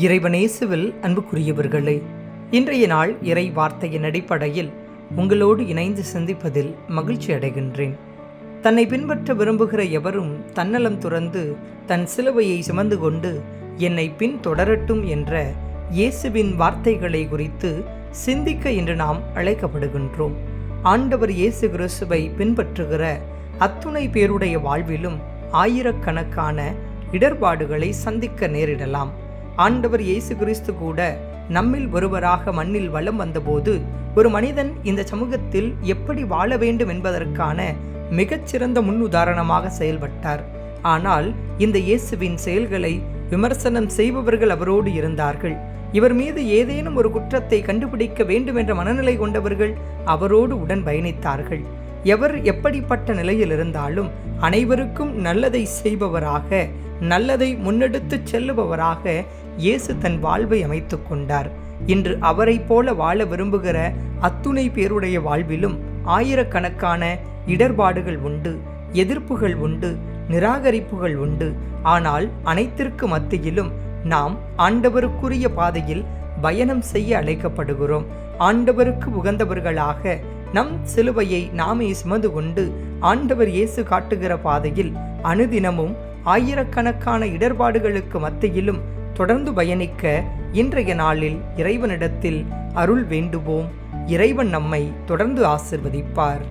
இறைவனேசுவில் அன்புக்குரியவர்களே, இன்றைய நாள் இறை வார்த்தையின் அடிப்படையில் உங்களோடு இணைந்து சிந்திப்பதில் மகிழ்ச்சி அடைகின்றேன். தன்னை பின்பற்ற விரும்புகிற எவரும் தன்னலம் துறந்து தன் சிலுவையை சுமந்து கொண்டு என்னை பின் தொடரட்டும் என்ற இயேசுவின் வார்த்தைகளை குறித்து சிந்திக்க இன்று நாம் அழைக்கப்படுகின்றோம். ஆண்டவர் இயேசு கிறிஸ்துவை பின்பற்றுகிற அத்துணை பேருடைய வாழ்விலும் ஆயிரக்கணக்கான இடர்பாடுகளை சந்திக்க நேரிடலாம். ஆண்டவர் இயேசு கிறிஸ்து கூட நம்மில் ஒருவராக மண்ணில் வலம் வந்தபோது ஒரு மனிதன் இந்த சமூகத்தில் எப்படி வாழ வேண்டும் என்பதற்கான மிகச்சிறந்த முன் உதாரணமாக செயல்பட்டார். ஆனால் இந்த இயேசுவின் செயல்களை விமர்சனம் செய்பவர்கள் அவரோடு இருந்தார்கள். இவர் மீது ஏதேனும் ஒரு குற்றத்தை கண்டுபிடிக்க வேண்டும் என்ற மனநிலை கொண்டவர்கள் அவரோடு உடன் பயணித்தார்கள். எவர் எப்படிப்பட்ட நிலையில் இருந்தாலும் அனைவருக்கும் நல்லதை செய்பவராக, நல்லதை முன்னெடுத்துச் செல்லுபவராக இயேசு தன் வாழ்வை அமைத்து கொண்டார். இன்று அவரை போல வாழ விரும்புகிற அத்துணை பேருடைய வாழ்விலும் ஆயிரக்கணக்கான இடர்பாடுகள் உண்டு, எதிர்ப்புகள் உண்டு, நிராகரிப்புகள் உண்டு. ஆனால் அனைத்திற்கு மத்தியிலும் நாம் ஆண்டவருக்குரிய பாதையில் பயணம் செய்ய அழைக்கப்படுகிறோம். ஆண்டவருக்கு உகந்தவர்களாக நம் சிலுவையை நாமே சுமந்து கொண்டு ஆண்டவர் இயேசு காட்டுகிற பாதையில் அனுதினமும் ஆயிரக்கணக்கான இடர்பாடுகளுக்கு மத்தியிலும் தொடர்ந்து பயணிக்க இன்றைய நாளில் இறைவனிடத்தில் அருள் வேண்டுவோம். இறைவன் நம்மை தொடர்ந்து ஆசிர்வதிப்பார்.